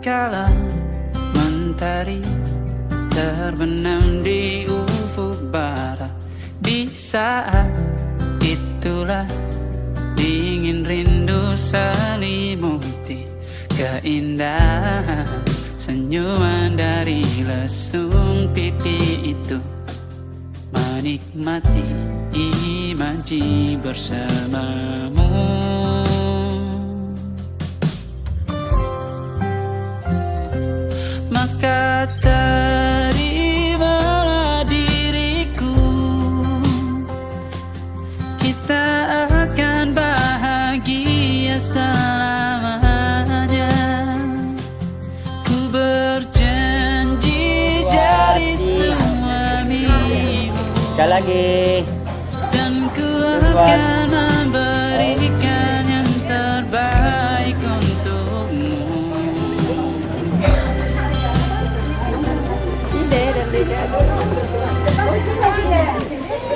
tatkala mentari terbenam di ufuk barat. Di saat itulah dingin rindu selimuti keindahan senyuman dari lesung pipi itu. Menikmati imaji bersamamu. Maka terimalah diriku, kita akan bahagia selamanya. Ku berjanji jadi suamimu, sekali lagi. dan ku akan memberikan yang terbaik untukmu.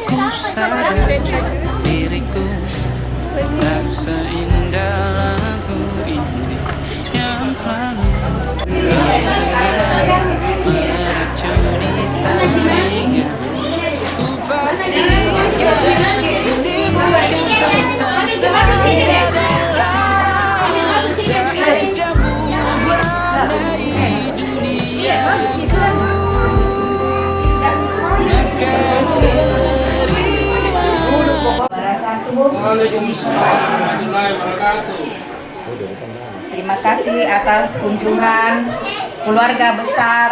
Ku sadar diriku, rasa indah lagu ini yang selalu meracuni telinga. Ku pastikan dibuatkan tentang saja dalam sajamu warnai dunia. Terima kasih atas kunjungan keluarga besar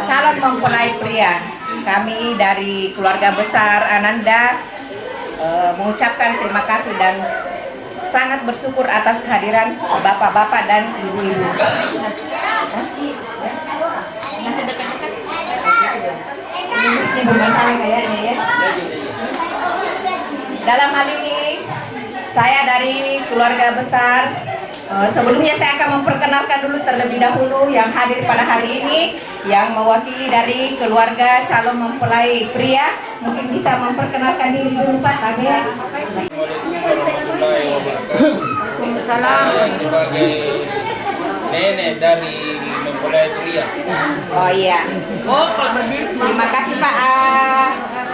calon mempelai pria. Kami dari keluarga besar Ananda mengucapkan terima kasih dan sangat bersyukur atas kehadiran bapak-bapak dan ibu-ibu. Ini bermasalah kayaknya ya. Dalam hal ini saya dari keluarga besar, sebelumnya saya akan memperkenalkan dulu terlebih dahulu yang hadir pada hari ini, yang mewakili dari keluarga calon mempelai pria. Mungkin bisa memperkenalkan diri dulu Pak. Waalaikumsalam. Sebagai nenek dari mempelai pria. Oh iya. Terima kasih Pak.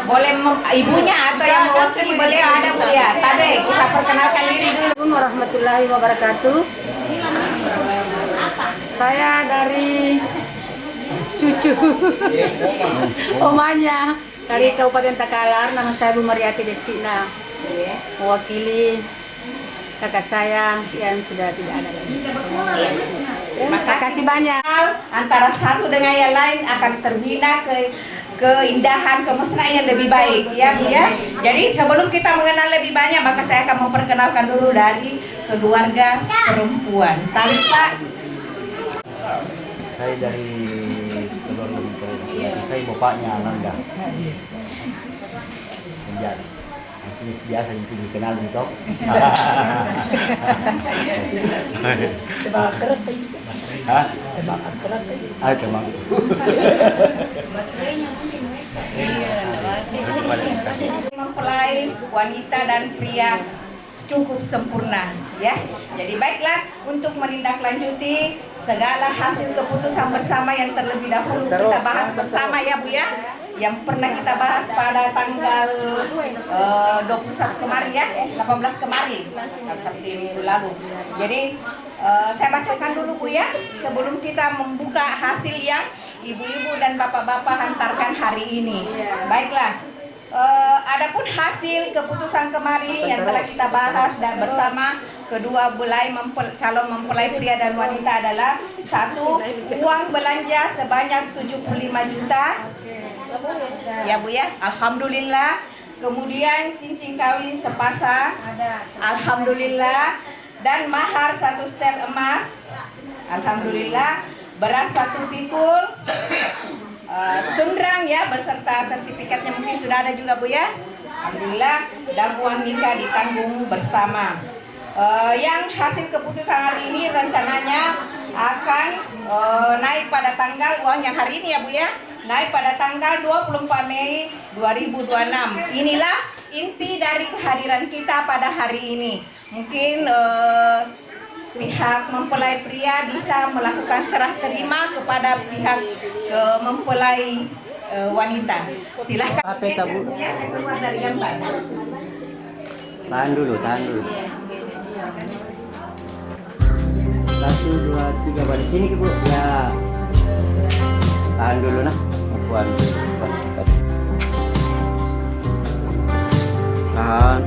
Boleh ibunya atau yang mewakili beliau ada Bu ya. Tadi kita perkenalkan diri dulu. Assalamualaikum warahmatullahi wabarakatuh. Saya dari cucu omanya dari Kabupaten Takalar. Nama saya Bu Mariati Desina, mewakili kakak saya yang sudah tidak ada lagi. Terima kasih banyak. Antara satu dengan yang lain akan terbina keindahan, kemesraan yang lebih baik ya Bu ya. Jadi sebelum kita mengenal lebih banyak, maka saya akan memperkenalkan dulu dari keluarga perempuan. Tarik Pak. Saya dari keluarga mempelai pria. Saya bapaknya Ananda. Penjara. Ini biasa itu dikenal gitu. Tebak kerat. Hah? Tebak kerat. Ah, cuma. Mempelai wanita dan pria cukup sempurna ya. Jadi baiklah, untuk menindaklanjuti segala hasil keputusan bersama yang terlebih dahulu kita bahas bersama ya Bu ya, yang pernah kita bahas pada tanggal 21 kemarin ya, 18 kemarin, Sabtu minggu lalu. Jadi saya bacakan dulu Bu ya, sebelum kita membuka hasil yang ibu-ibu dan bapak-bapak hantarkan hari ini. Baiklah, adapun hasil keputusan kemarin yang telah kita bahas dan bersama kedua calon mempelai pria dan wanita adalah: satu, uang belanja sebanyak 75 juta ya Bu ya, alhamdulillah. Kemudian cincin kawin sepasang, alhamdulillah. Dan mahar 1 setel emas, alhamdulillah. Beras 1 pikul, sundrang ya beserta sertifikatnya mungkin sudah ada juga Bu ya, alhamdulillah. Dan uang nikah ditanggung bersama. Yang hasil keputusan hari ini rencananya akan naik pada tanggal, uang yang hari ini ya Bu ya, naik pada tanggal 24 Mei 2026. Inilah inti dari kehadiran kita pada hari ini. Mungkin pihak mempelai pria bisa melakukan serah terima kepada pihak mempelai wanita. Silahkan. Saya keluar dari gambar. Tahan dulu. 1, 2, 3 balik sini Bu. Ya. Tahan dulu nah. Puan. Tahan.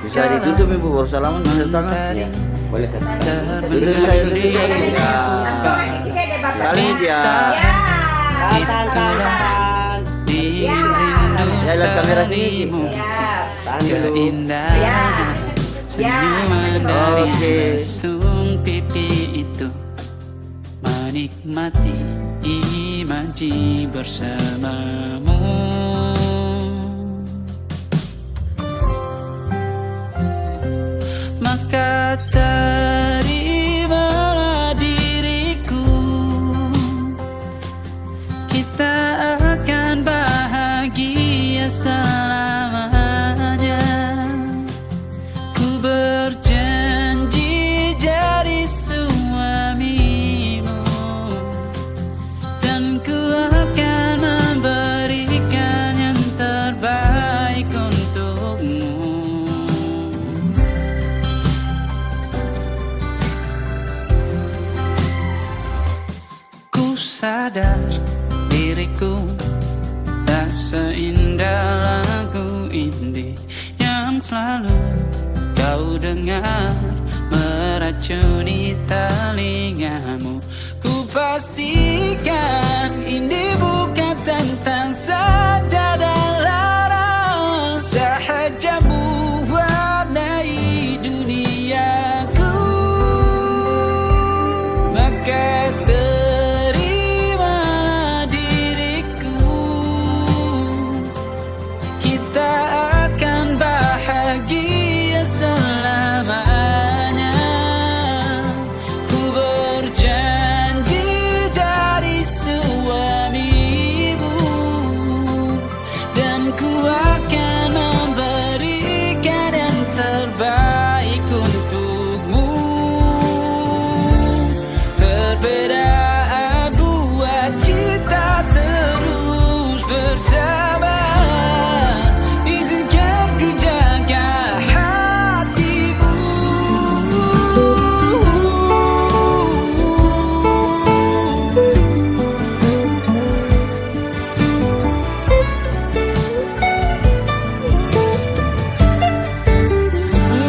Bisa ditutup Ibu, baru salaman bisa tangan. Ya. Boleh saya. Tutup saya dulu. Ya. Saling dia. Tahan. Ya, lihat kamera sini. Tahan dulu. Senyuman dari langsung pipi itu, menikmati imaji bersamamu. Maka terimalah diriku, kita akan bahagia selamanya. Ku berjanji jadi suamimu, dan ku akan memberikan yang terbaik untukmu. Ku sadar diriku tak seindah lagu ini yang selalu kau dengar meracuni telingamu. Ku pastikan ini bukan tentang saja dan lara, sahaja mewarnai duniaku. Maka terimalah diriku, kita akan bahagia selamanya. Ku berjanji jadi suamimu, dan ku akan memberikan yang terbaik untukmu. Perbedaan buat kita terus bersama. Izinkan ku jaga hatimu.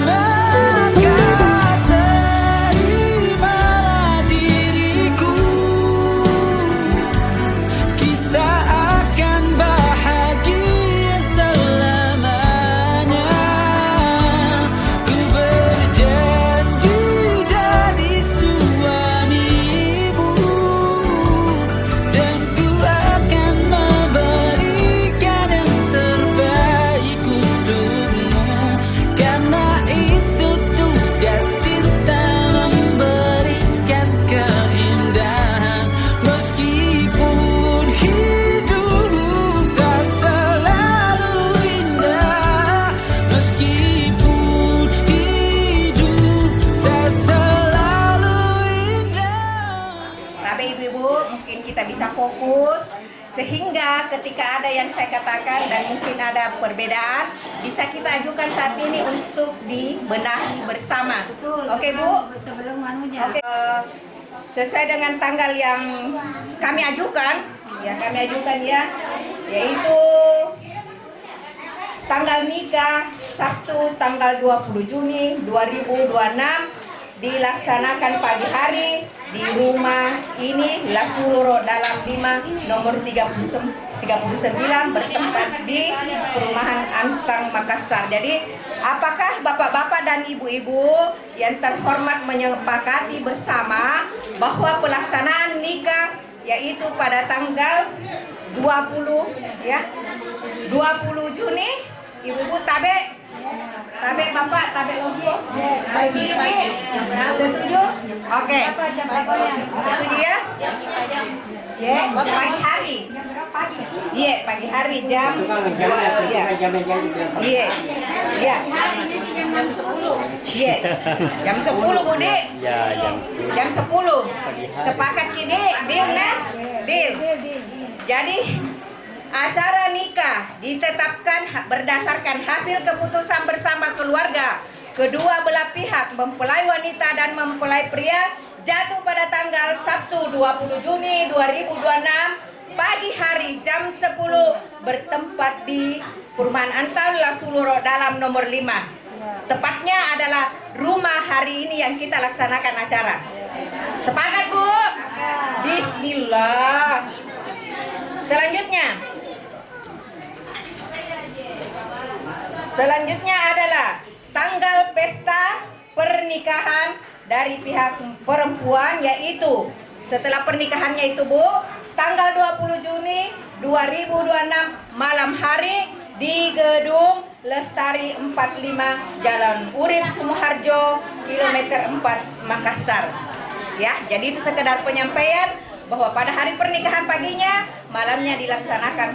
Maka terimalah diriku, kita akan bahagia selamanya. Ku berjanji jadi suamimu, dan ku akan memberikan yang terbaik untukmu. Karena itu tugas cinta, memberikan keindahan. Meskipun hidup tak selalu indah, meskipun hidup tak selalu indah. Tapi ibu-ibu, mungkin kita bisa fokus sehingga ketika ada yang saya katakan dan mungkin ada perbedaan, bisa kita ajukan saat ini untuk dibenahi bersama. Oke Bu? Sebelum manunya. Oke. Sesuai dengan tanggal yang kami ajukan, yaitu tanggal nikah Sabtu tanggal 20 Juni 2026 dilaksanakan pagi hari di rumah ini Lasuluro dalam 5 nomor 39 bertempat di Perumahan Antang Makassar. Jadi apakah bapak-bapak dan ibu-ibu yang terhormat menyepakati bersama bahwa pelaksanaan nikah yaitu pada tanggal 20 Juni, ibu-ibu tabe bapak tabe logo. Setuju? Oke. Setuju ya? Ya, pagi hari. Iya, pagi hari jam 2. Iya. Ya. Iya. Jam 10 Budi. Ya, Jam 10. Sepakat kini, deal nah? Deal. Jadi acara nikah ditetapkan berdasarkan hasil keputusan bersama keluarga kedua belah pihak, mempelai wanita dan mempelai pria, jatuh pada tanggal Sabtu 20 Juni 2026 pagi hari jam 10 bertempat di Perumahan Antal Lasuluro dalam nomor 5. Tepatnya adalah rumah hari ini yang kita laksanakan acara. Sepakat Bu? Bismillah. Selanjutnya adalah tanggal pesta pernikahan dari pihak perempuan, yaitu setelah pernikahannya itu Bu, tanggal 20 Juni 2026 malam hari di Gedung Lestari 45 Jalan Urip Sumoharjo kilometer 4 Makassar. Ya, jadi itu sekedar penyampaian bahwa pada hari pernikahan paginya, malamnya dilaksanakan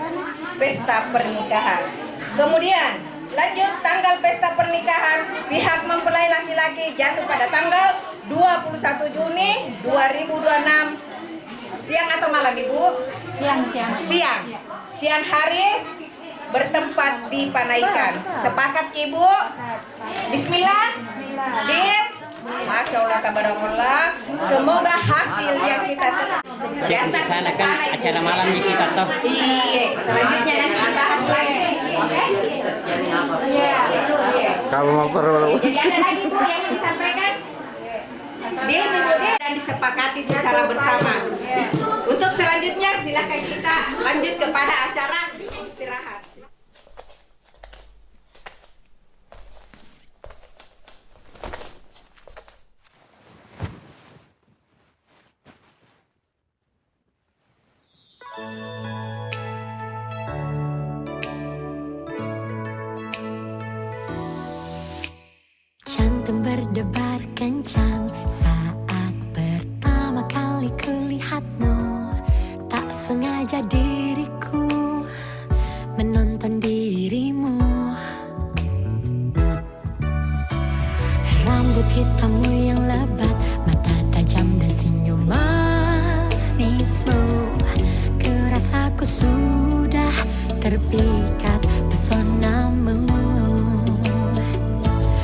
pesta pernikahan. Kemudian lanjut tanggal pesta pernikahan pihak mempelai laki-laki jatuh pada tanggal 21 Juni 2026 siang atau malam Ibu? Siang hari bertempat di Panaikan. Sepakat Ibu? Bismillah. Deal. Masya Allah, tabarakallah. Semoga hasil yang kita Siap di sana kan acara malamnya kita toh. Iya, selanjutnya nanti kita bahas lagi. Oke? Iya. Kamu mau perlu? Jadi ada lagi Bu yang ingin disampaikan? Deal dan disepakati secara bersama. Untuk selanjutnya silakan kita lanjut kepada acara istirahat. Jantung berdebar kencang saat pertama kali kulihatmu. Tak sengaja diriku menonton dirimu. Rambut hitammu yang lebat, mata tajam dan senyum manismu. Kerasaku sudah terpikat pesonamu.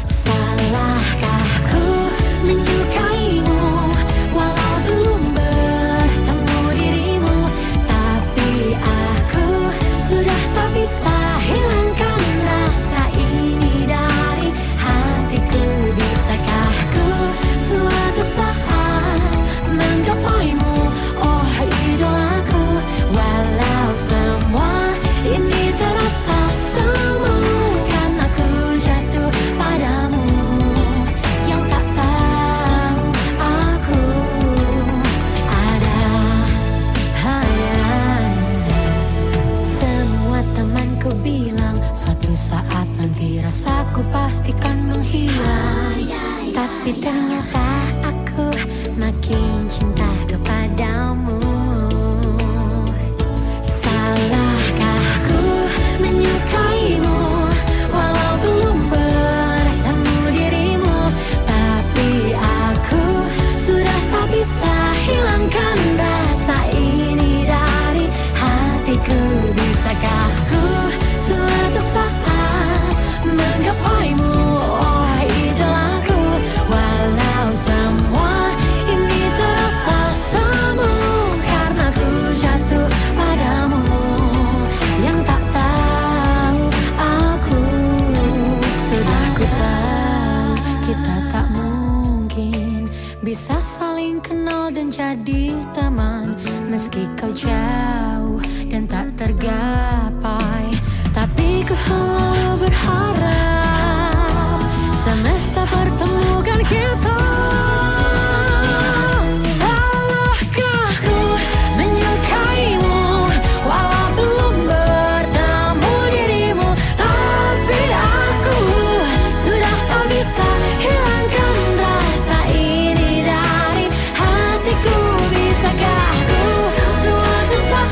Salahkah ku menyukaimu walau belum bertemu dirimu? Tapi aku sudah tak bisa hilangkan rasa ini dari hatiku. Bisakah ku suatu saat menggapaimu, oh idolaku? Walau semua ini terasa semu karena ku jatuh padamu. Yang tak tahu aku ada semua temanku bilang suatu saat nanti rasaku pastikan menghilang. Tapi ternyata aku makin cinta kepadamu. Salahkah ku menyukaimu walau belum bertemu dirimu? Tapi aku sudah tak bisa hilangkan rasa ini dari hatiku. Bisakah ku suatu saat menggapaimu, oh idolaku? Walau semua ini terasa semu karena ku jatuh padamu. Yang tak tahu aku sudah ku tahu kita tak mungkin bisa saling kenal dan jadi teman. Meski kau jauh dan tak tergapai, tapi ku selalu berharap semesta pertemukan kita. Salahkah ku menyukaimu walau belum bertemu dirimu? Tapi aku sudah tak bisa hilangkan rasa ini dari hatiku. Bisakah ku suatu saat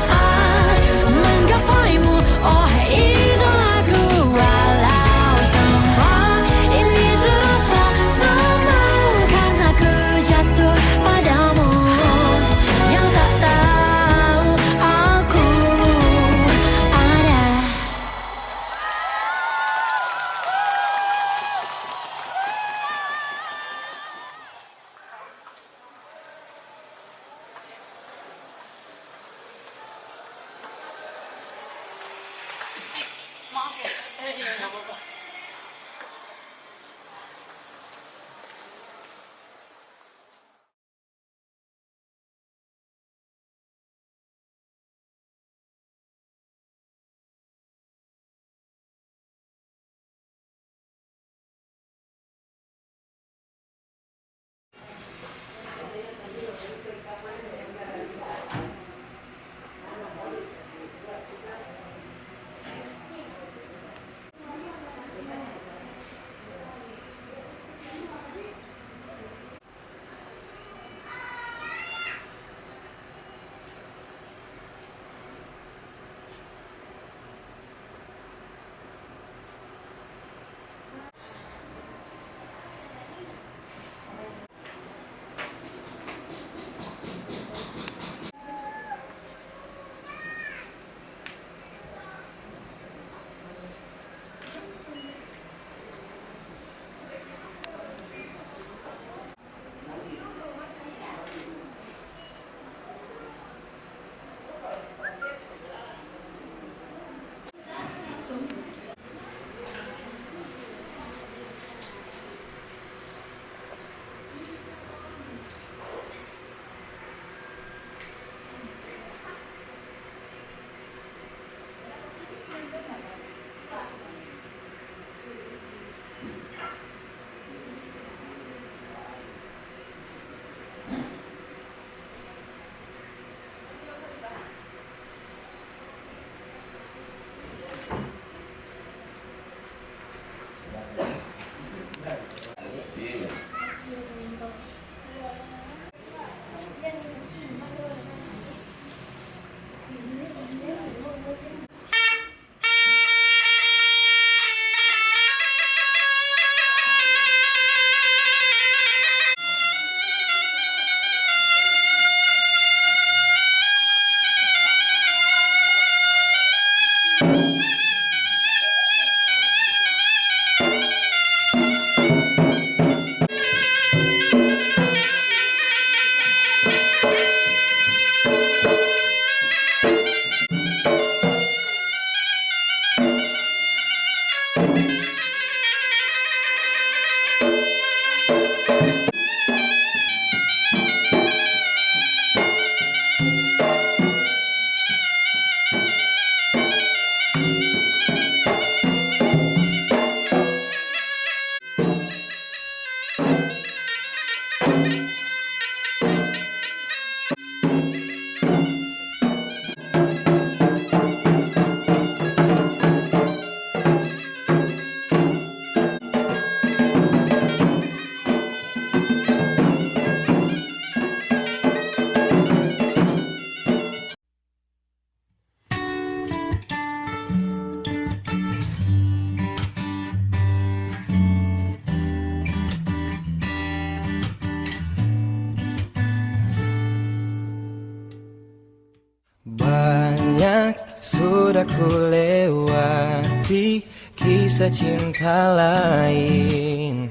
Banyak sudah ku lewati kisah cinta lain,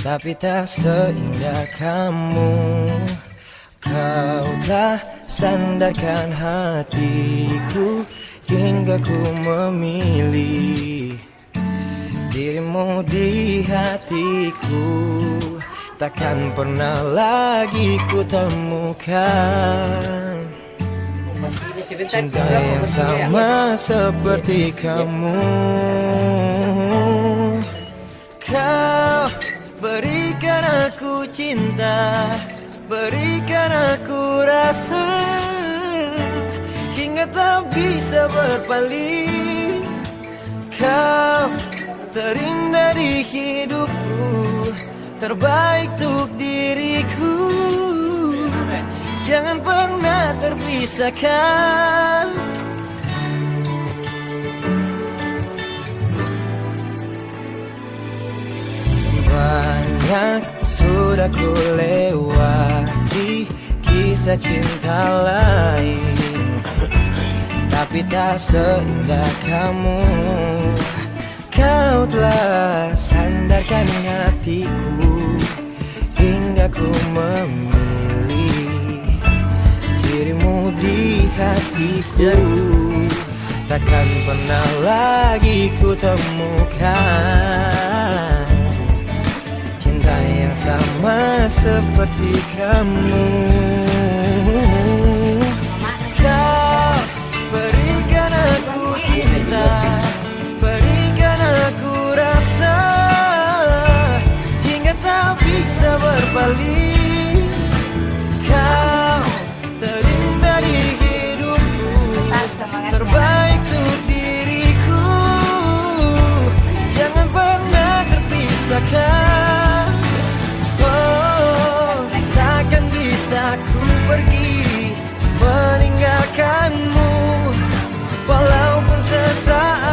tapi tak seindah kamu. Kau telah sandarkan hatiku hingga ku memilih dirimu di hatiku. Takkan pernah lagi ku temukan cinta yang sama seperti kamu. Kau berikan aku cinta, berikan aku rasa, hingga tak bisa berpaling. Kau terindah di hidupku, terbaik untuk diriku. Jangan pernah terpisahkan. Banyak sudah ku lewati kisah cinta lain, tapi tak seindah kamu. Kau telah sandarkan hatiku hingga ku memilih dirimu di hatiku. takkan pernah lagi ku temukan cinta yang sama seperti kamu. Kau berikan aku cinta, berikan aku rasa, hingga tak bisa berpaling. Kau terindah di hidupku, terbaik untuk diriku. Jangan pernah terpisahkan. Oh, takkan bisa ku pergi meninggalkanmu, walaupun sesaat.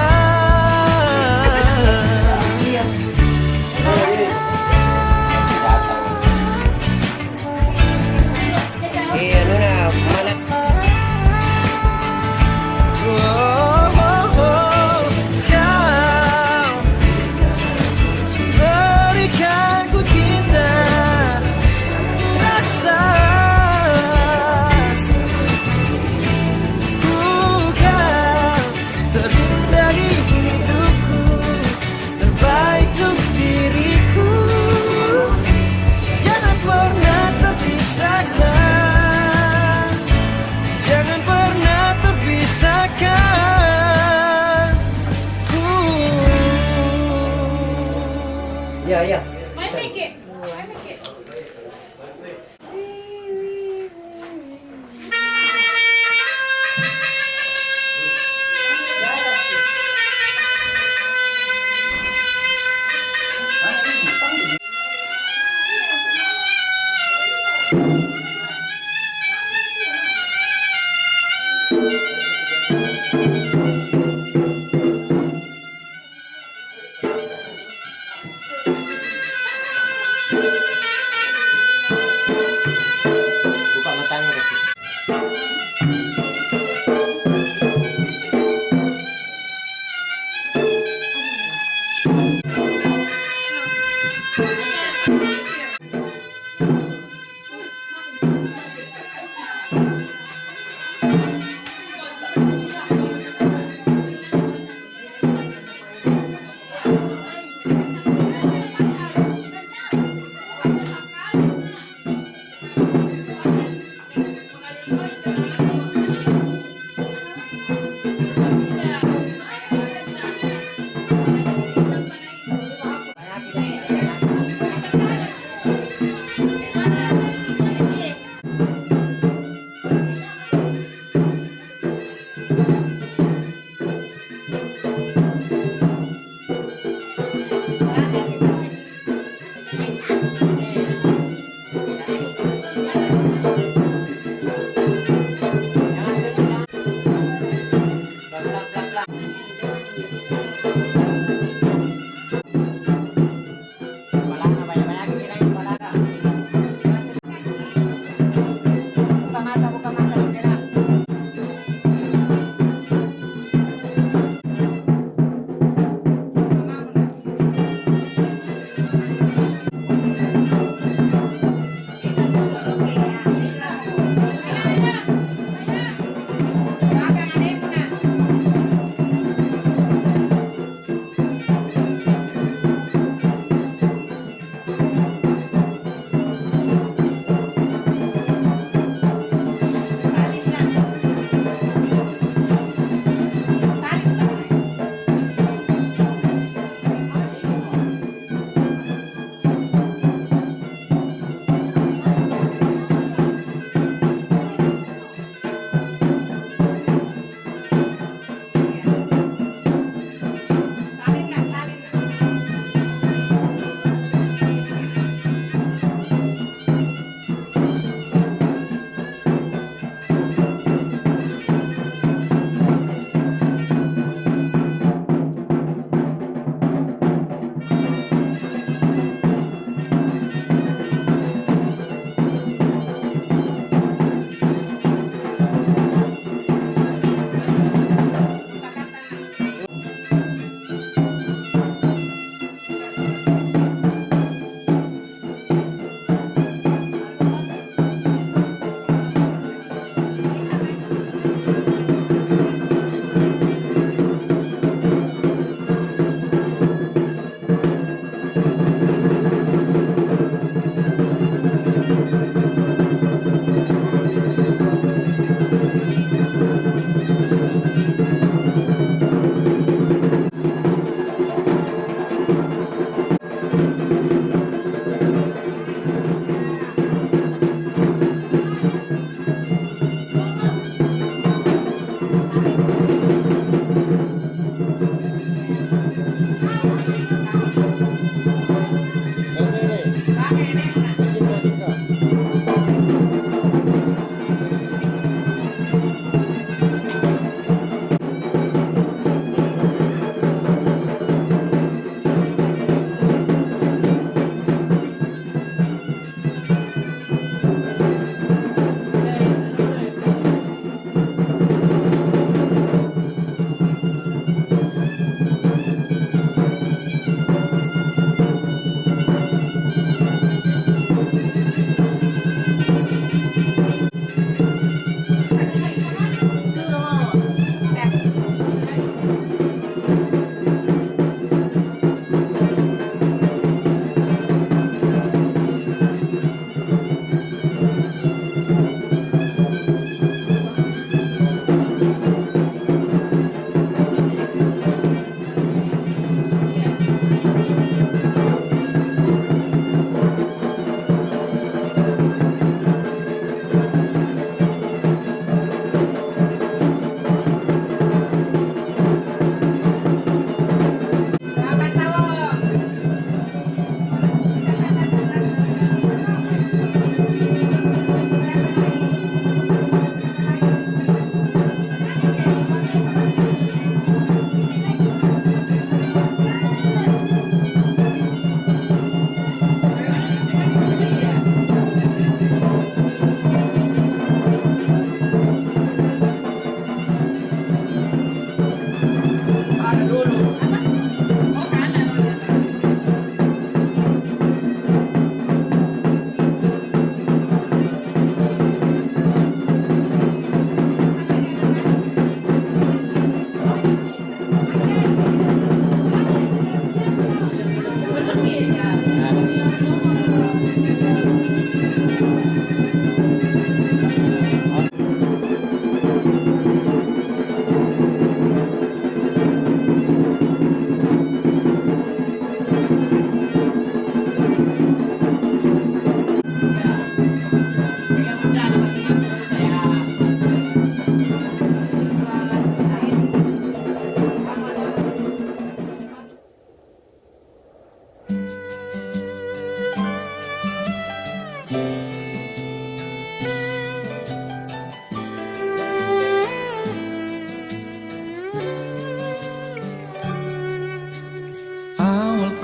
Iya Nuna, mana? Kau berikan ku cinta, rasa, kau terindah di hidupku, terbaik untuk diriku. Jangan pernah terpisahkan, jangan pernah terpisahkan. Iya, iya. Buka matanya ke situ.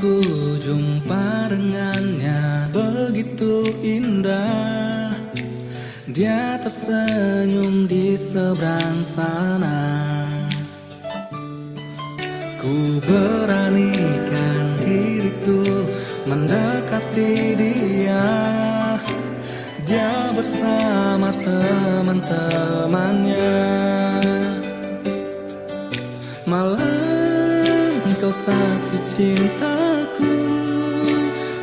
ku jumpa dengannya begitu indah. Dia tersenyum di seberang sana. Ku beranikan diriku mendekati dia. Dia bersama teman-temannya. Malam kau saksi cintaku,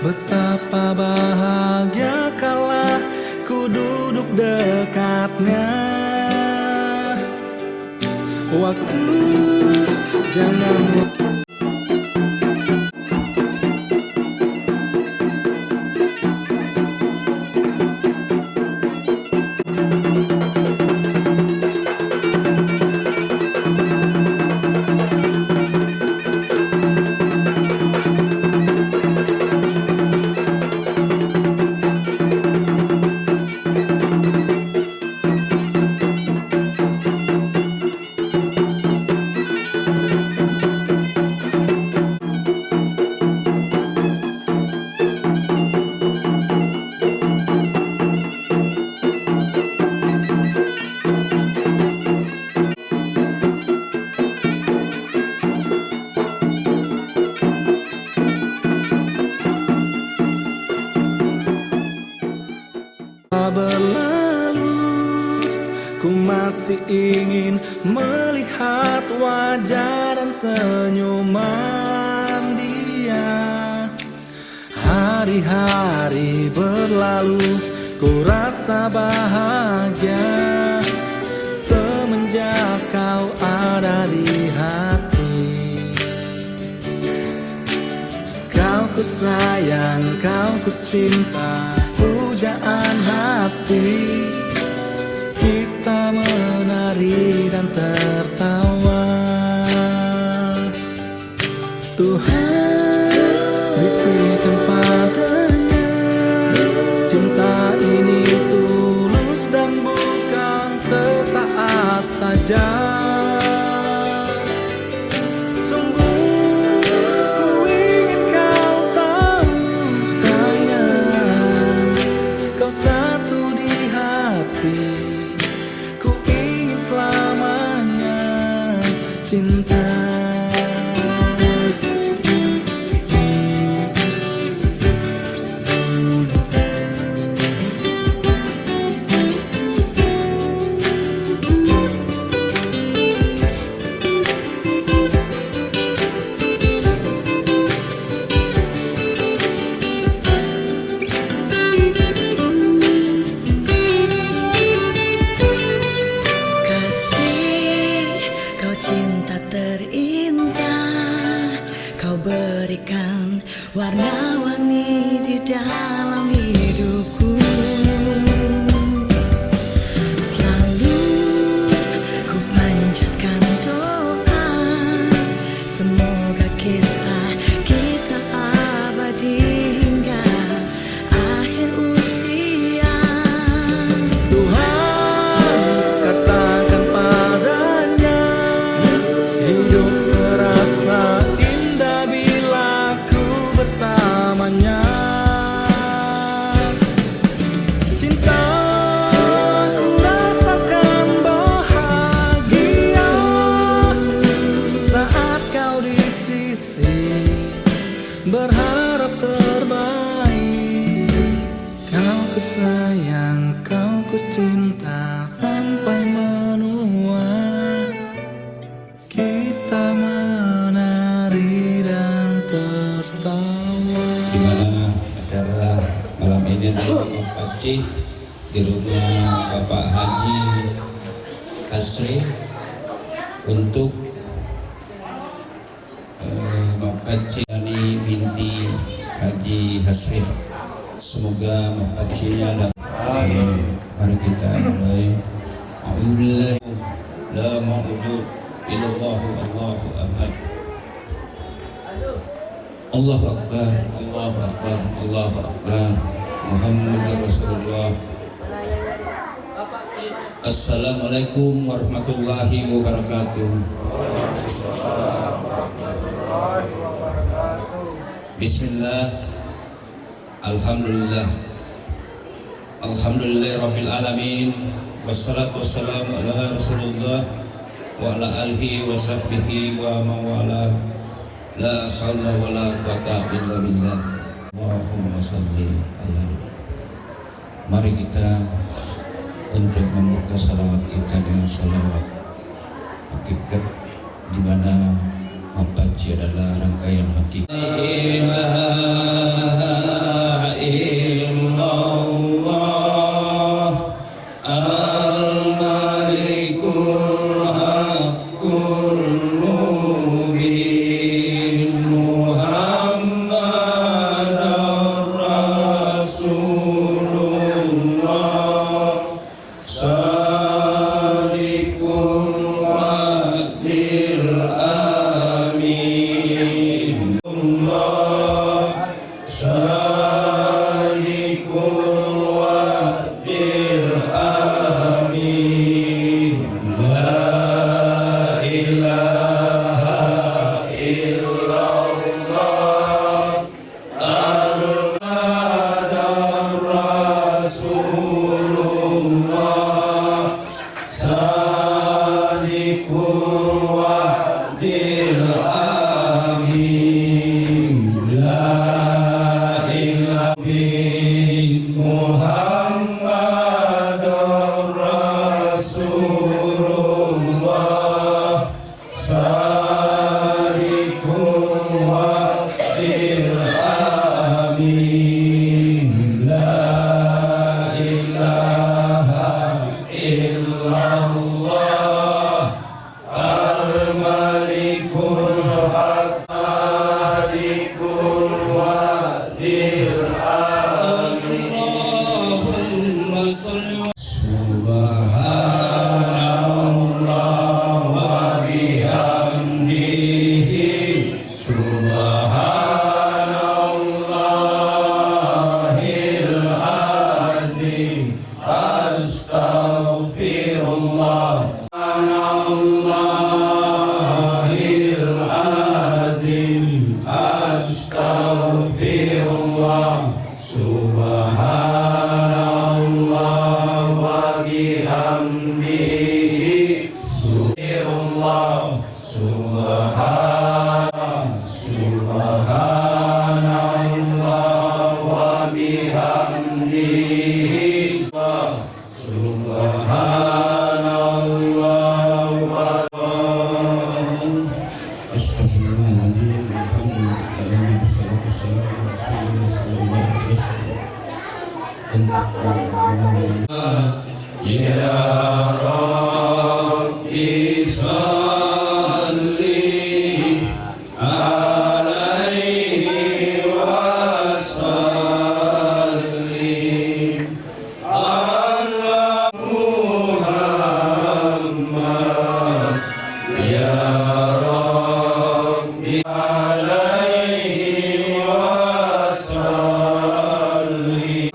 betapa bahagia kala ku duduk dekatnya. Waktu jangan berlalu, ku masih ingin melihat wajah dan senyuman dia. Hari-hari berlalu, ku rasa bahagia semenjak kau ada di hati. Kau ku sayang, kau ku cinta, pujaan hati. Kita menari dan tertawa. Tuhan bisikan padanya, cinta ini tulus dan bukan sesaat saja. Ku ingin selamanya cinta. Berikan warna-warni di dalam hidupku. Selalu ku panjatkan doa, semoga kisah kita abadi hingga akhir usia. Tuhan katakan padanya, hidup terasa bersamanya. Cinta ku rasakan bahagia saat kau di sisi, berharap terbaik. Kau ku sayang, kau ku cinta sampai menua. Kita menari dan tertawa. Gimana acara malam ini Paci di rumah Bapak Haji Hasri untuk Paci Ani binti Haji Hasri. Semoga Pacinya dapat. Mari kita mulai. Alhamdulillah la mawjud illallah Allahu ahad. Allahu Akbar, Allahu Akbar, Allahu Akbar, Muhammad Rasulullah. Assalamualaikum warahmatullahi wabarakatuh. Bismillah. Alhamdulillah. Alhamdulillah Rabbil Alamin. Wassalatu wassalamu ala Rasulullah wa ala alihi wa sahbihi wa mawala. La hawla wa la quwata illa billah. Allahumma salli ala. Mari kita untuk membuka salawat kita dengan salawat hakikat, di mana Mapaji adalah rangkaian hakikat. La ilaha illallah al-malikul haqqul mubin Muhammadar Rasulullah sadiqul wa'dil amin Allah sadiqul wa'dil amin la ilaha illallah al-madar rasulullah sadiqul wa'dil amin la ilaha Muhammadar Rasulullah sadiqul wa'dil amin la ilaha illallah al-malikul haqqul wa'dil amin Allahumma salli subhanallah wa bihamdihi subhanallahil azim astaghfirullah subhanallahil azim astaghfirullah subhanallah wa bihamdihi subhanallah subhanallah wa bihamdihi subhanallah wa Astagfirullahaladzim. Alhamdulillah. Wassalatu wassalamu ala Rasulillah sallallahu alaihi wasallam. Ya Rabbi salli alaihi wa sallim ala Muhammad ya Rabbi alaihi wa sallim.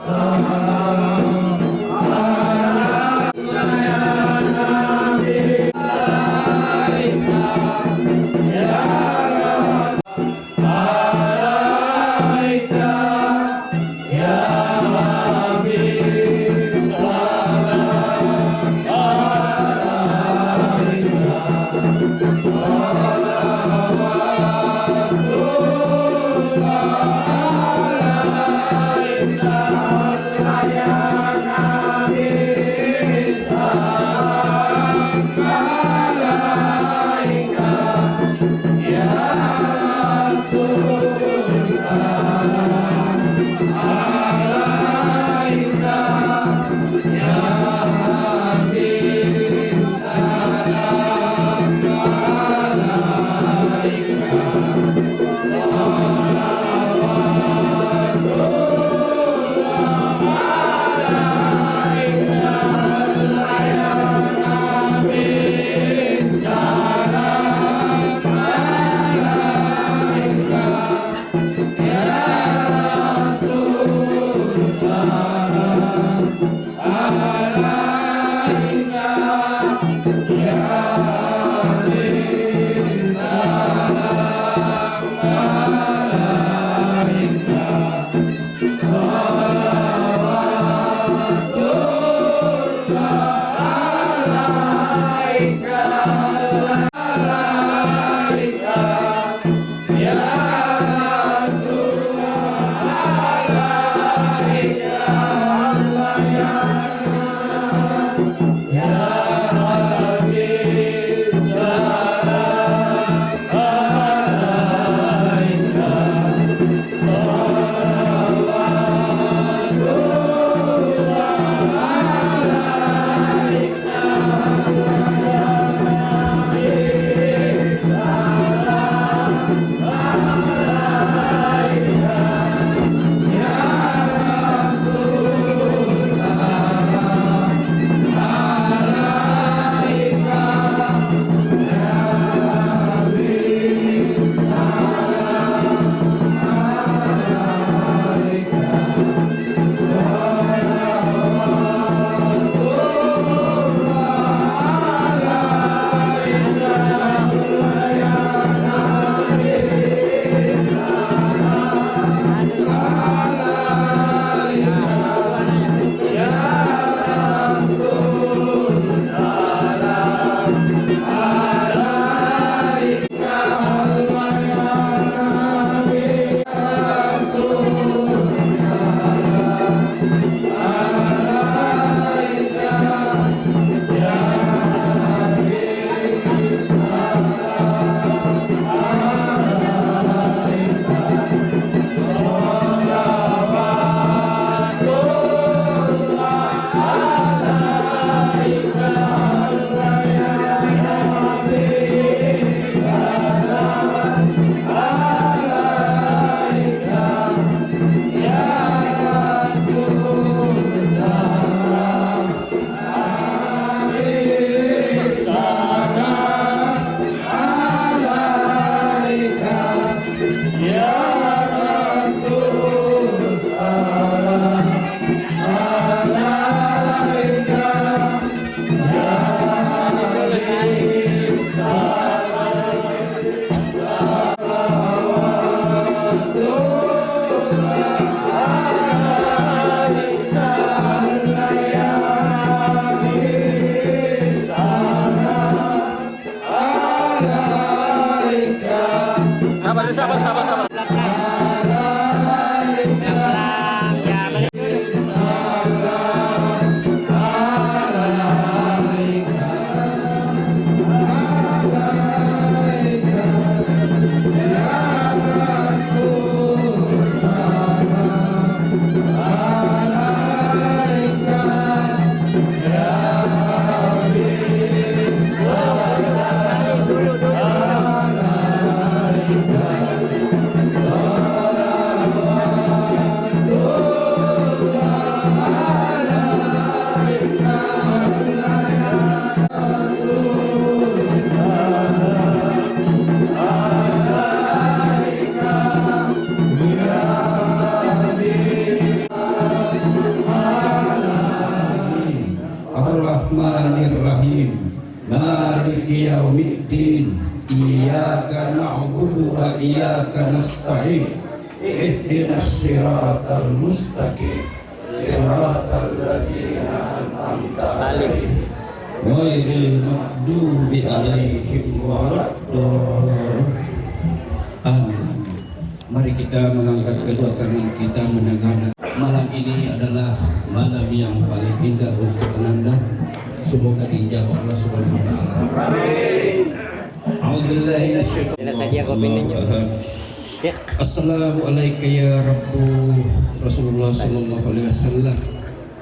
iyyaka nasta'in ihdinas siratal mustaqim siratal ladzina an'amta 'alaihim ghairil maghdubi 'alaihim waladdallin. Amin. Mari kita mengangkat kedua tangan kita menengadah. Malam ini adalah malam yang paling indah untuk Ananda. Semoga dijawab Allah Subhanahu wa taala. Amin. A'udzubillahi minasyaitonir. Assalamualaikum ya Rabbu Rasulullah sallallahu alaihi wasallam.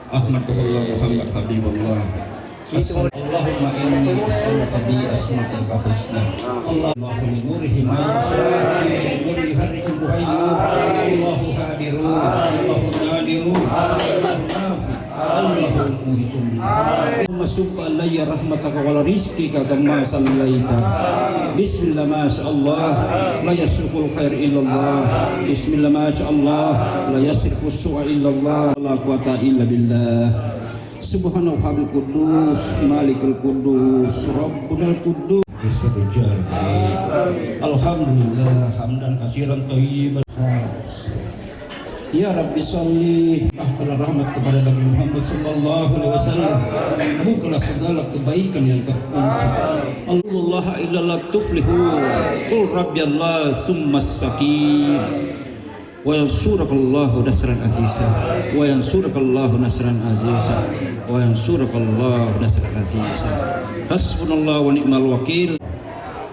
Ahmadullah Muhammad Habibullah. Allahumma inni as'aluka bi asma'ika husna. Allahu li nurihi ma yasha. Wa yuharriku hayyu. Allahu hadirun. Allahu nadirun. Allahu nafi. Allahu muhitun. Allahumma subba alayya rahmataka wa rizqika kama sallaita. Bismillah ma sya'allah la yasriqul khair illallah. Bismillah ma sya'allah la yasriqus su'a illallah. La quwata illa billah. Subhanallah habil kudus malikul kudus rabbunal kudus. Alhamdulillah hamdan katsiran thayyiban. Ya Rabbi sholli ahkala rahmat kepada Nabi Muhammad sallallahu alaihi wasallam. Bukalah segala kebaikan yang terkunci. Allah illallah tuflihu. Qul rabbiyallah tsummas sakin. Wa yansurakallahu nasran aziza wa yansurakallahu nasran aziza wa yansurakallahu nasran aziza. Hasbunallahu wa ni'mal wakil.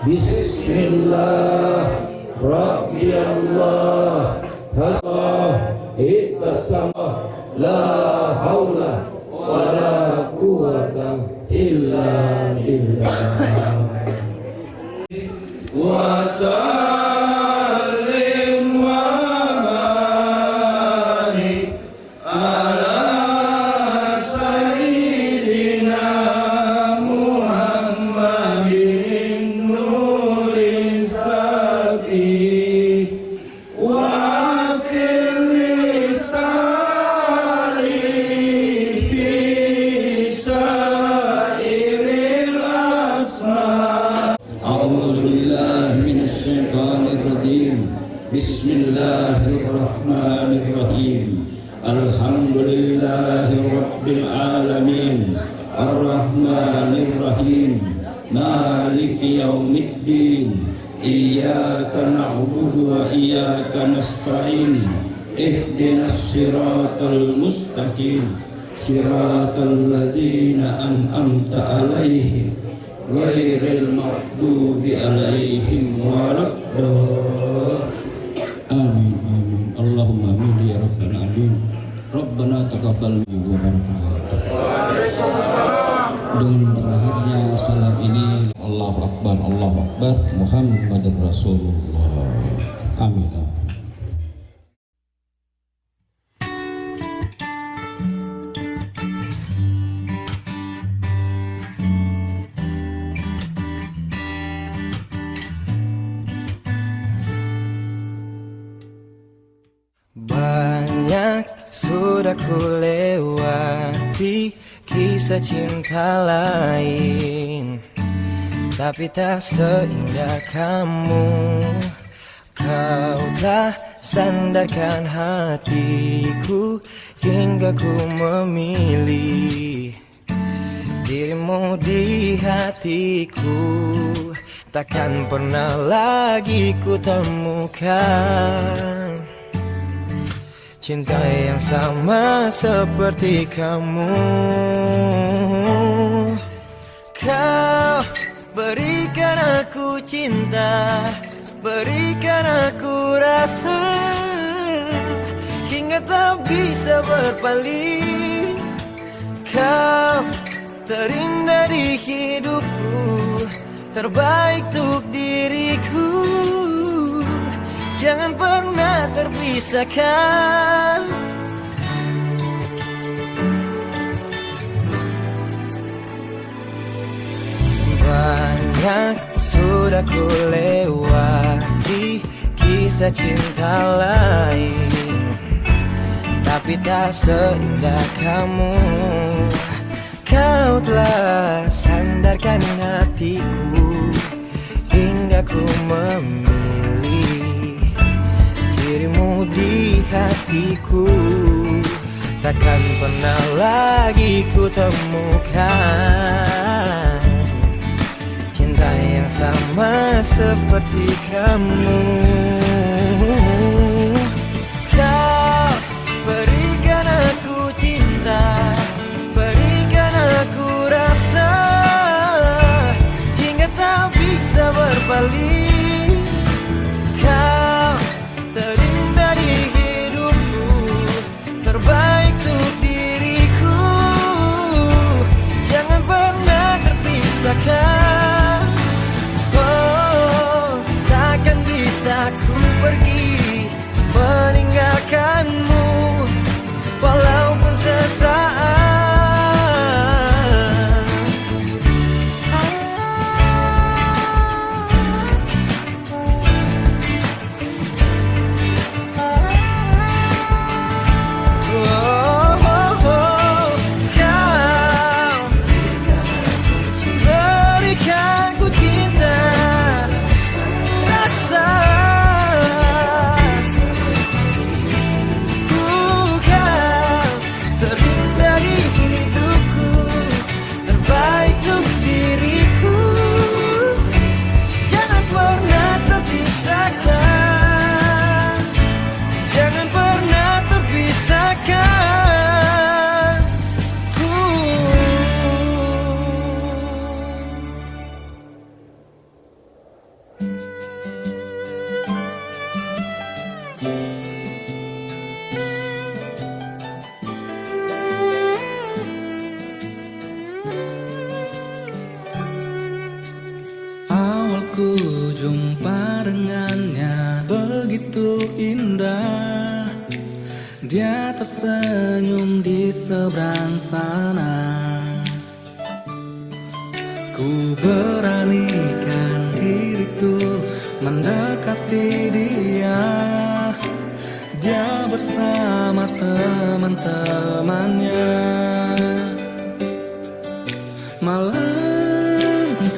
Bismillah rabbiyallah hasbah ittasama la haula wa la quwata illa billah. Wa Bismillahirrahmanirrahim. Alhamdulillahi rabbil alamin. Ar-Rahmanirrahim. Maliki yaumiddin. Iyyaka na'budu wa iyyaka nasta'in. Ihdinas siratal mustaqim. Siratal ladzina an'amta 'alaihim ghairil maghdubi 'alaihim waladdallin. Amin amin. Allahumma amin ya rabbal alamin. Rabbana taqabbal wa barakatuh. Dengan berakhirnya salam ini, Allahu Akbar, Allahu Akbar, Muhammadur Rasulullah. Amin. Banyak sudah ku lewati kisah cinta lain, tapi tak seindah kamu. Kau telah sandarkan hatiku hingga ku memilih dirimu di hatiku. Takkan pernah lagi ku temukan cinta yang sama seperti kamu. Kau berikan aku cinta, berikan aku rasa, hingga tak bisa berpaling. Kau terindah di hidupku, terbaik untuk diriku. Jangan pernah terpisahkan. Banyak sudah ku lewati kisah cinta lain, tapi tak seindah kamu. Kau telah sandarkan hatiku hingga ku memilih dirimu di hatiku. Takkan pernah lagi ku temukan cinta yang sama seperti kamu. Kau berikan aku cinta, berikan aku rasa, hingga tak bisa berpaling. Kau terindah di hidupku, terbaik untuk diriku. Jangan pernah terpisahkan. Oh, takkan bisa ku pergi meninggalkanmu, walaupun sesaat. Awal ku jumpa dengannya begitu indah. Dia tersenyum di seberang sana. Ku beranikan diriku mendekati dia. Dia bersama teman-temannya. Malam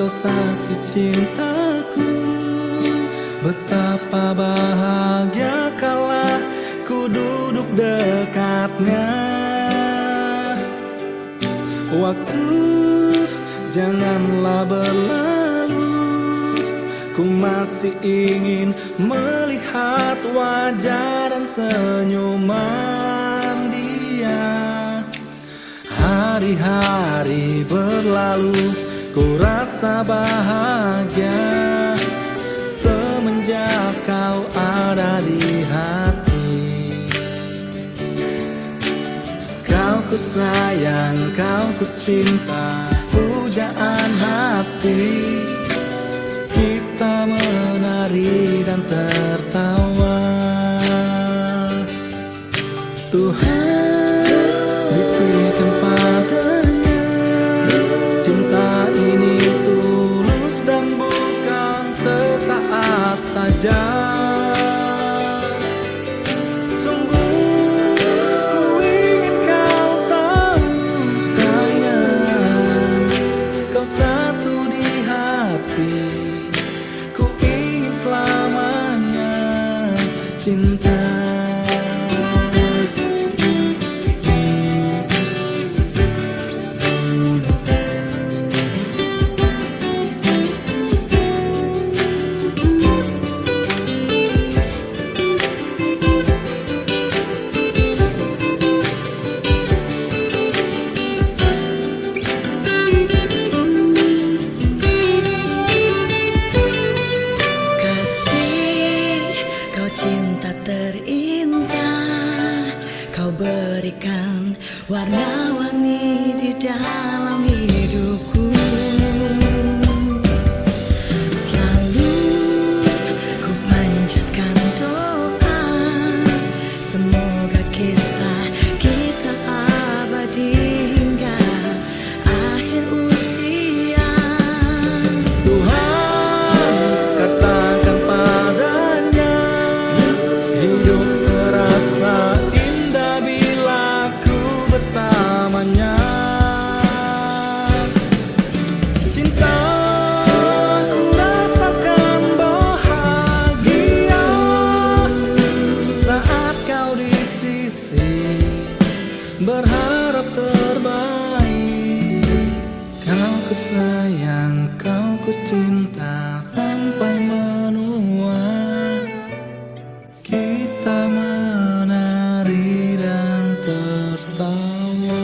kau saksi cintaku, betapa bahagia kala ku duduk dekatnya. Waktu janganlah berlalu, ku masih ingin melihat wajah dan senyuman dia. Hari-hari berlalu, ku rasa bahagia semenjak kau ada di hati. Kau ku sayang, kau ku cinta, pujaan hati. Kita menari dan tertawa. Tuhan bisikan padanya, cinta ini tulus dan bukan sesaat saja. Sungguh ku ingin kau tahu sayang, kau satu di hati. Ku ingin selamanya cinta. Berikan warna-warni di dalam hidupku. Selalu ku panjatkan doa, semoga kisah kita abadi hingga akhir usia. Tuhan katakan padanya, hidup terasa bersamanya. ku cinta sampai menua. Kita menari dan tertawa.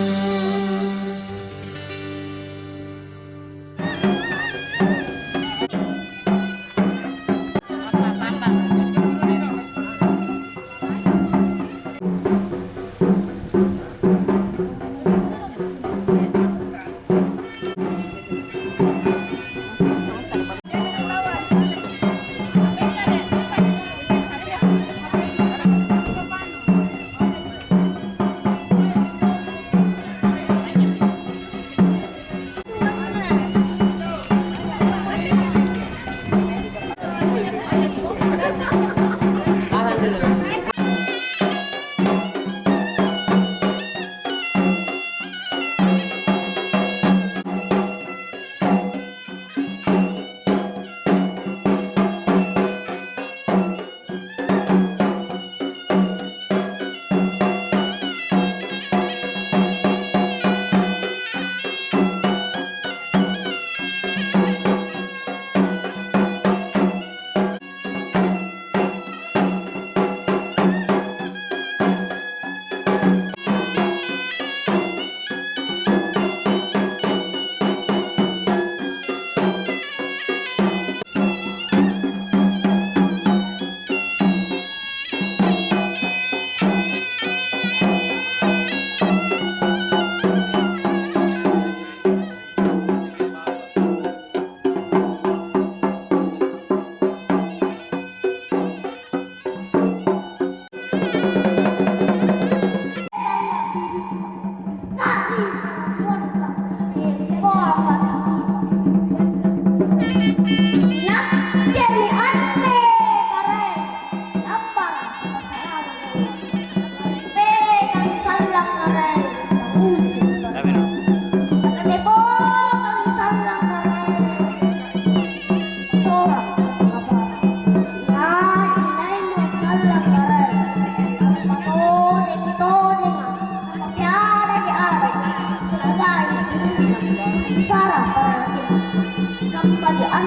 Dan kita terima.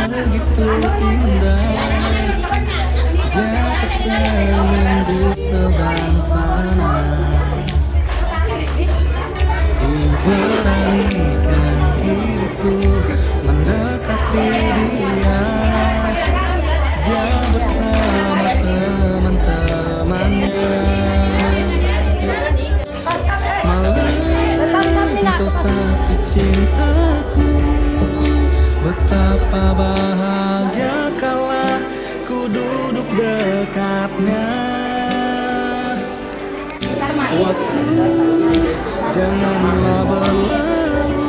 Begitu indah dia tersenyum di seberang sana. Ku beranikan diriku mendekati dia. Dia bersama teman-temannya. Malam kau saksi cintaku. Betapa bahagia kala ku duduk dekatnya. Waktu janganlah berlalu,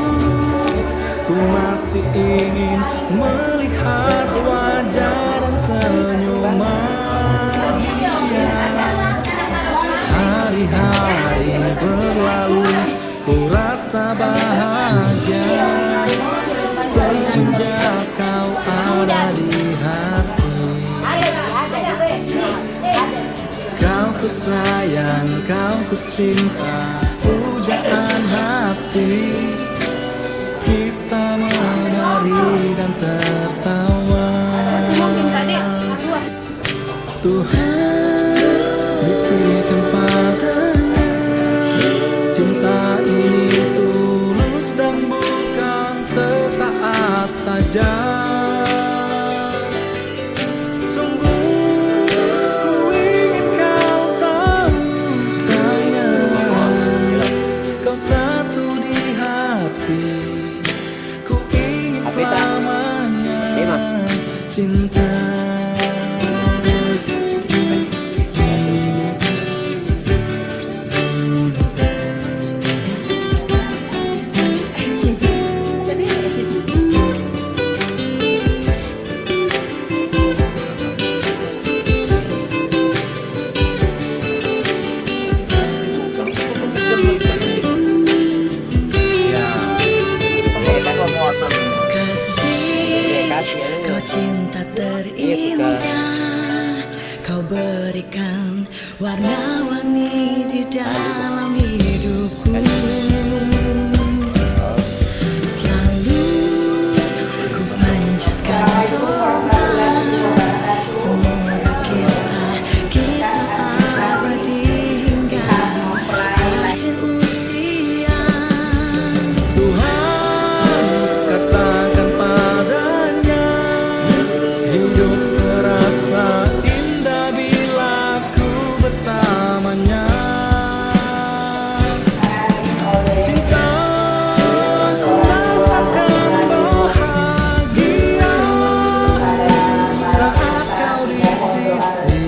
ku masih ingin melihat wajah dan senyuman dia. Hari-hari berlalu, ku rasa bahagia semenjak kau ada di hati. Kau ku sayang, kau ku cinta, pujaan hati. Kita menari dan tertawa. Tuhan bisikan padanya, cinta ini tulus dan bukan sesaat saja. Sungguh ku ingin kau tahu sayang, kau satu di hati. Ku ingin selalu berikan warna-warni di dalam hidupku. Selalu ku panjatkan doa, semoga kisah kita abadi hingga akhir usia. Katakan padanya, hidup terasa indah bila ku bersamanya. Cintaku rasakan bahagia saat kau di sisi,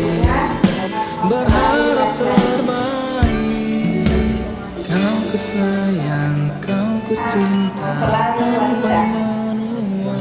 berharap terbaik. Kau ku sayang, kau ku cinta sampai menua.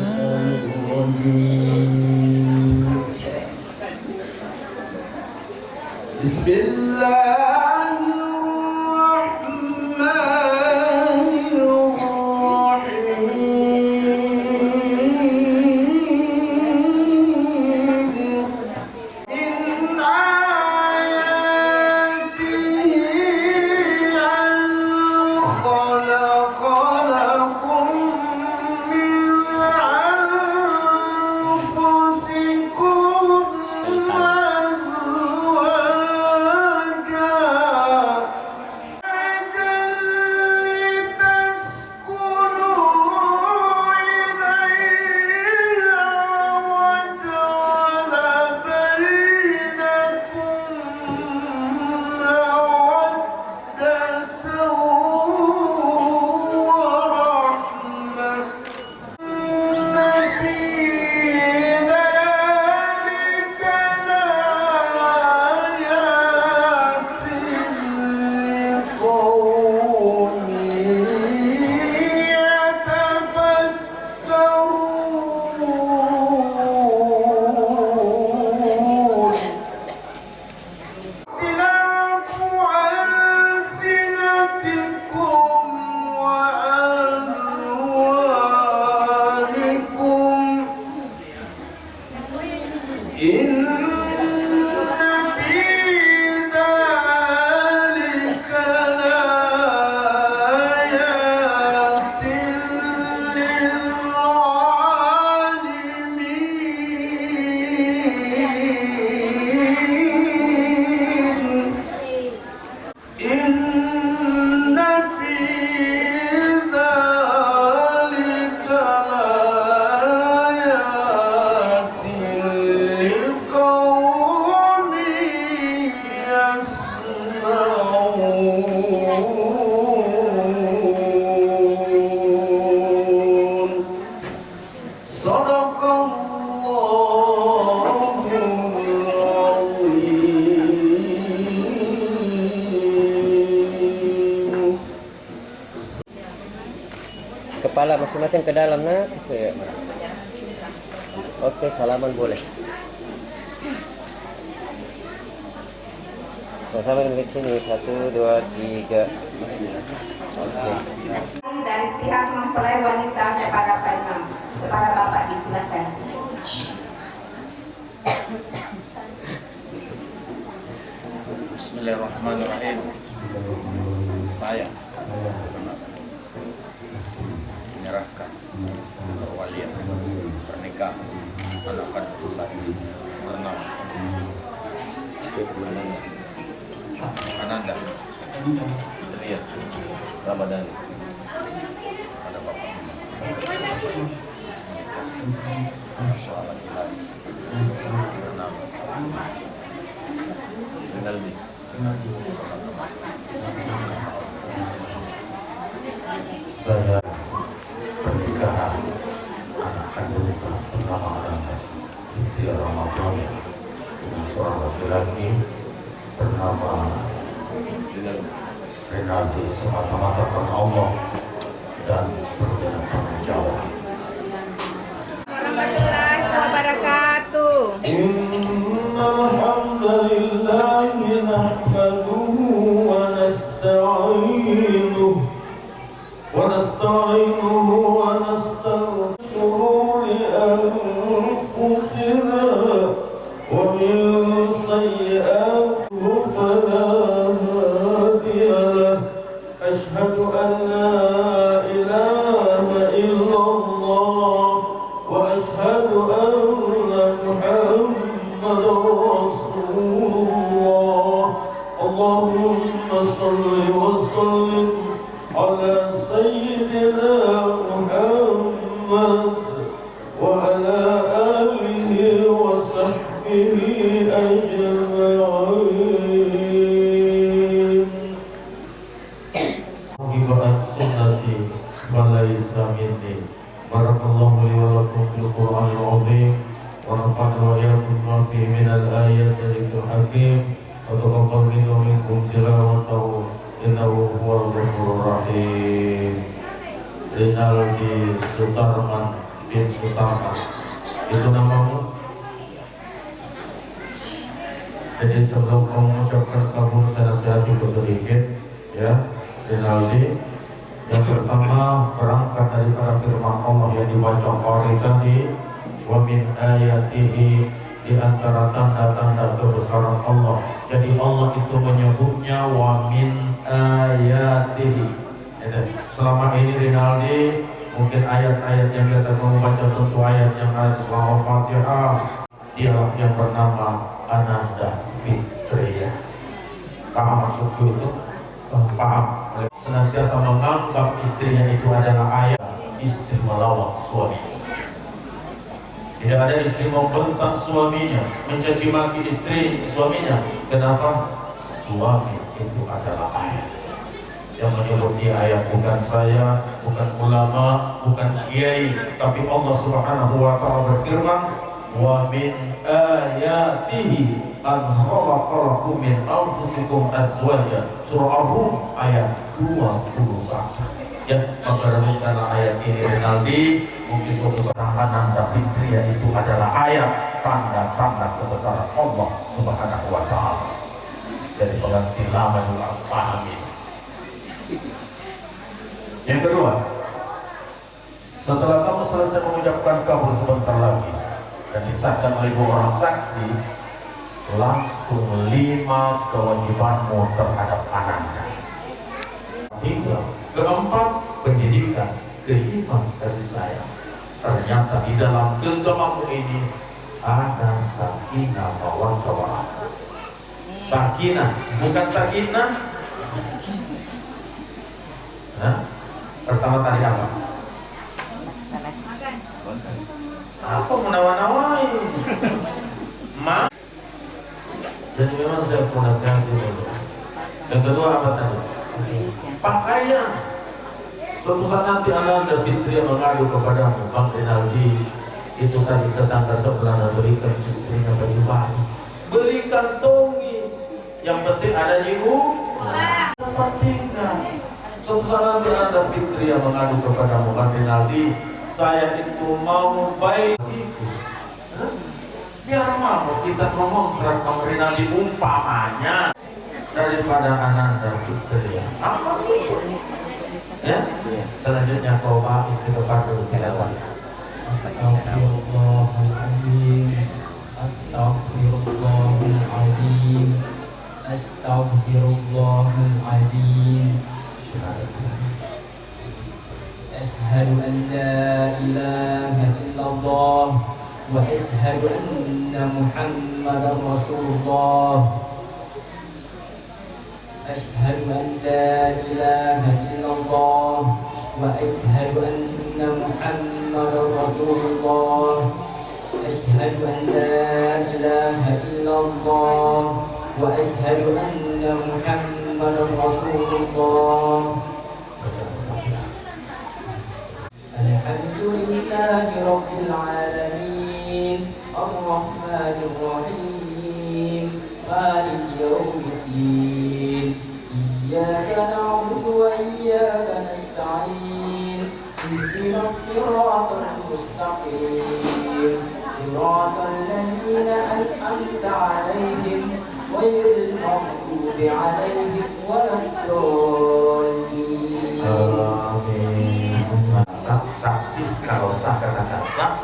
Kepala masing-masing ke dalam, nak. Oke, salaman boleh. Sama-sama di sini. 1, 2, 3. Oke. Dari pihak mempelai wanita kepada Pak Imam, kepada Bapak disilakan. Bismillahirrahmanirrahim. Saya menyerahkan perwalian pernikahan anak kandung saya bernama Ananda Ria Ramadan pada Bapak Imam menikah seorang laki-laki bernama Rinaldi. Saya pernikahan anak kandung bernama Ananda Ria Ramadan dengan seorang laki-laki bernama Rinaldi, semata-mata karena Allah dan dengan tanggung jawab. Warahmatullahi wabarakatuh. Innal hamdalillahi nahmaduhu wa nasta'inuhu wa nastaghfiruhu li anfusina wa min sayyi'ati Allahumma salli wa sallim ala sayyidina Muhammad wa ala alihi wa sahbihi ajma'in. Hibatan sunnati walaysa minni. Barakallahu li wa lakum fil Qur'anil azim wa nafa'ana wa iyyakum ma fihi minal ayati wa dzikril hakim wa taqabbal minna wa minkum tilawatahu innahu huwal ghafurur rahim. Rinaldi Sutarman bin Sutarman, itu namamu? Jadi sebelum kamu mengucapkan kabul, saya nasihati sedikit ya, Rinaldi. Yang pertama, berangkat daripada firman Allah yang dibaca Qari tadi, wa min ayatihi, di antara tanda-tanda kebesaran Allah. Jadi Allah itu menyebutnya wa min ayatihi. Selama ini Rinaldi mungkin ayat-ayat yang biasa kamu baca tentu ayat yang ada di surah Al-Fatihah. Dialah yang bernama Ananda Fitriya. Paham maksudku itu? Paham. Senantiasa menganggap istrinya itu adalah ayah. Istri melawan suami. Tidak ada istri membentak suaminya, mencaci maki istri suaminya. Kenapa? Suami itu adalah ayah. Yang menyebut dia ayah bukan saya, bukan ulama, bukan kiai, tapi Allah Subhanahu wa ta'ala berfirman, wa min ayatihi an khalaqalakum min anfusikum azwaja. Surah Ar-Rum ayat 21. Ya, maka renungkanlah ayat ini Rinaldi. Mungkin suatu saat Ananda Fitriya itu adalah ayat tanda-tanda kebesaran Allah Subhanahu wa ta'ala. Jadi pengantin lama juga harus pahami. Yang kedua, setelah kamu selesai mengucapkan kabul sebentar lagi dan disahkan oleh 2 orang saksi, langsung 5 kewajibanmu terhadap Ananda. Hingga keempat, pendidikan, kelima kasih sayang. Ternyata di dalam genggamanmu ini ada sakinah mawaddah warahmah. Sakinah, bukan sakinah. Nah, pertama tadi apa? Apa menawa-nawai? Ma. Jadi memang saya pernah sekali dulu. Yang kedua apa tadi? Pakaian. Suatu saat nanti Ananda Fitriya mengadu kepadamu, Bang Rinaldi, itu tadi tetangga sebelah dan berikan istrinya baju baru, belikan tongi. Yang penting ada nyihu tempat tinggal. Suatu saat nanti Ananda Fitriya mengadu kepadamu, Bang Rinaldi, saya itu mau baik-baik. Biar mau kita mengontrak Bang Rinaldi umpamanya daripada Ananda Fitriya. Apa itu? Ya? Selanjutnya kau bahas istri kepada silakan. Astagfirullahaladzim, Astagfirullahaladzim, Astagfirullahaladzim. Ashhadu an la ilaha illallah wa ashhadu anna Muhammadar Rasulullah. Ashhadu an la ilaha illallah wa ashhadu anna Muhammadar Rasulullah. Ashhadu an la ilaha illallah wa ashhadu anna Muhammadar Rasulullah. Alhamdulillahi Rabbil Alamin, Ar-Rahmanir Rahim, Maliki Yawmiddin. Iyyaka na'budu wa iyyaka nasta'in. Ihdinas siratal mustaqim. Siratal ladzina an'amta 'alaihim ghairil maghdubi 'alaihim waladdallin. Amin. Saksi, kalau sah katakan sah,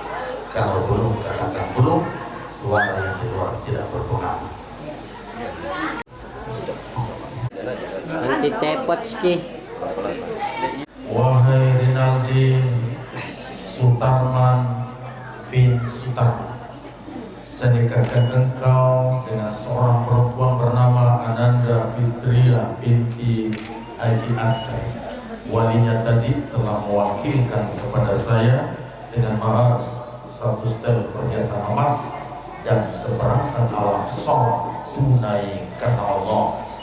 kalau belum katakan belum. Suara yang di luar tidak berpengaruh. Nanti tepot ski. Wahai Rinaldi Sutarman bin Sutarman, saya nikahkan engkau dengan seorang perempuan bernama Ananda Fitriya. binti Haji Asri. Walinya tadi telah mewakilkan kepada saya dengan mahar 1 setel perhiasan emas dan seperangkat alat sholat tunai karena Allah.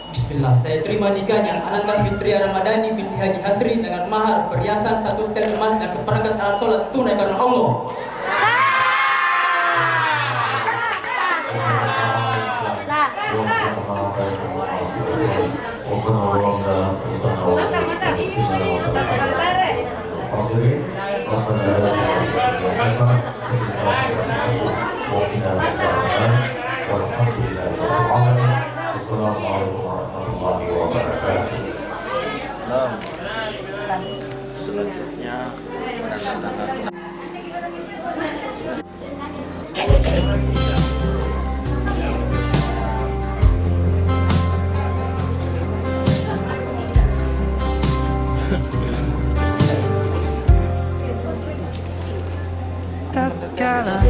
Bismillah, saya terima nikahnya Ananda Fitri Ramadhani binti Haji Hasri dengan mahar perhiasan 1 setel emas dan seperangkat alat sholat tunai karena Allah. Assalamualaikum warahmatullahi wabarakatuh. Selanjutnya menandatangani tatkala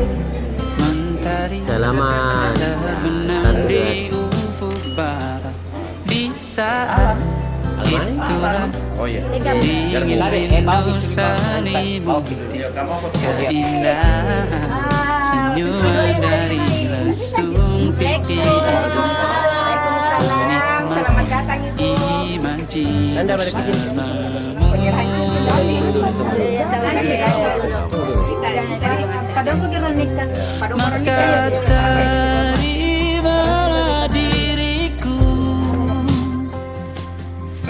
mentari terbenam di ufuk barat, di saat itulah dingin rindu selimuti keindahan senyuman dari lesung pipi itu, menikmati imajinasi bersamamu. Maka terimalah diriku,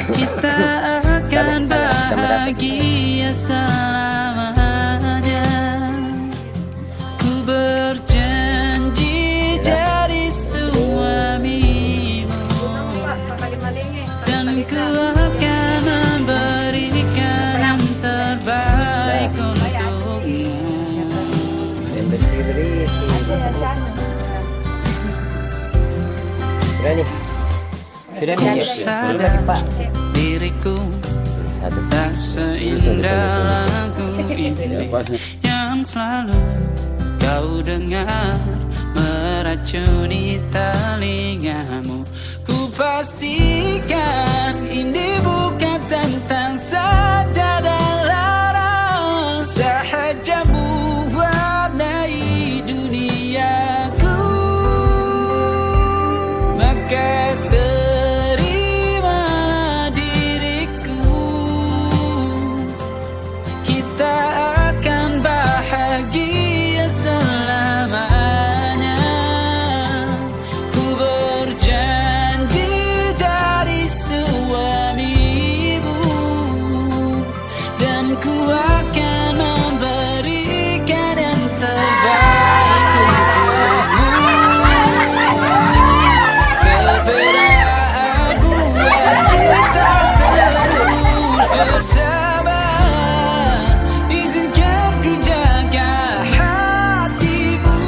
kita akan bahagia selamanya. Ku berjanji jadi suamimu, dan ku akan memberikan yang terbaik untukmu. Sadar diriku tak seindah lagu ini yang selalu kau dengar meracuni telingamu. Ku pastikan ini bukan tentang sajadah larang, sahaja mewarnai duniaku. Maka terimalah diriku, kita akan bahagia selamanya. Ku berjanji jadi suamimu, dan ku akan memberikan yang terbaik untukmu. Perbedaan buat kita terus bersama, izinkan ku jaga hatimu.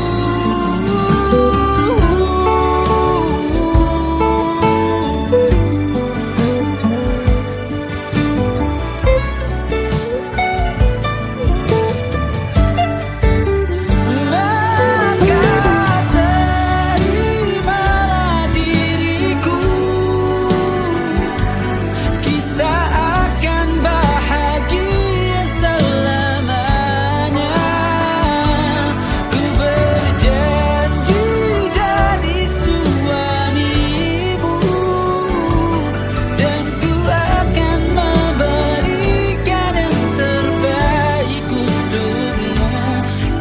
Maka terimalah diriku, kita akan bahagia selamanya. Ku berjanji jadi suamimu, dan ku akan memberikan yang terbaik untukmu.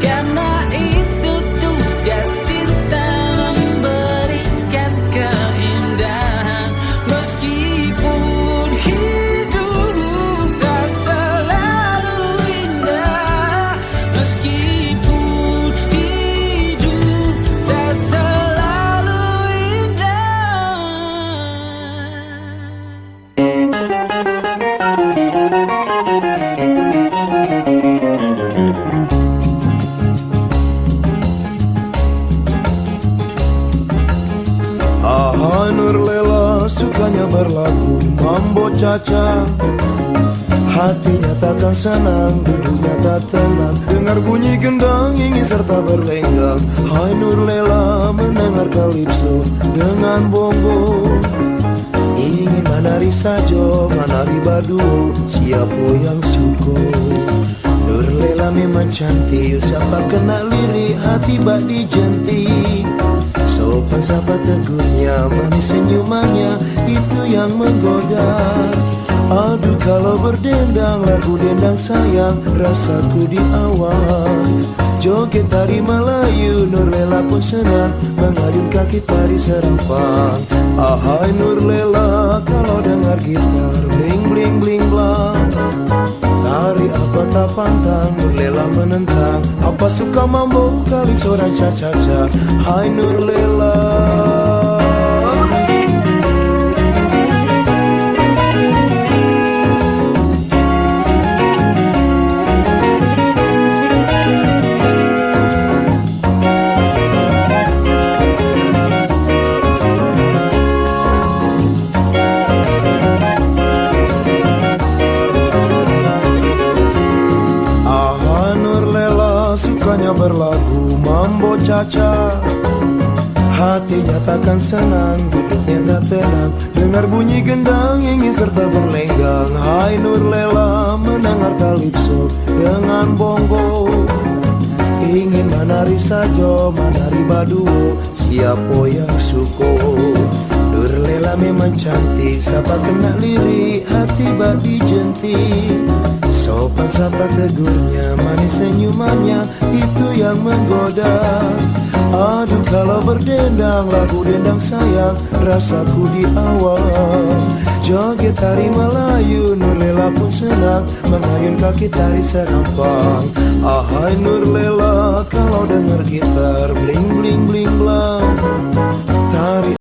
Karena itu tugas cinta, memberikan keindahan. Meskipun hidup tak selalu indah, meskipun hidup tak selalu indah. Ahai Nur Lela sukanya berlagu mambo caca, hatinya takkan senang, duduknya tak tenang, dengar bunyi gendang ingin serta berlenggang. Hai Nur Lela mendengar kalipso dengan bongo, ingin manari sajo, manari baduo, siapa yang suko. Nur Lela memang cantik, siapa kena lirik hati bak dijenti. Sopan sapa tegurnya, manis senyumannya, itu yang menggoda. Aduh kalau berdendang, lagu dendang sayang, rasaku di awal. Joget tari Melayu, Nur Lela pun senang, mengayun kaki tari serampang. Ahai Nur Lela, kalau dengar gitar, bling bling bling blang. Tari apa tak pantang, Nur Lela menentang. Apa suka mambo, kalipso dan cha-cha-cha. Hai Nur Lela. Sukanya berlagu mambo caca, hatinya takkan senang, duduknya tak tenang. Dengar bunyi gendang ingin serta berlenggang. Hai Nur Lela mendengar kalipso dengan bongo. Ingin manari sajo, manari baduo, siapa yang suko. Nur Lela memang cantik, siapa kena lirik hati bak dijenti. Sopan sapa tegurnya, manis senyumannya, itu yang menggoda. Aduh kalau berdendang, lagu dendang sayang, rasaku di awal. Joget tari Melayu, Nur Lela pun senang, mengayun kaki tari serampang. Ahai Nur Lela, kalau dengar gitar, bling bling bling blang. Tari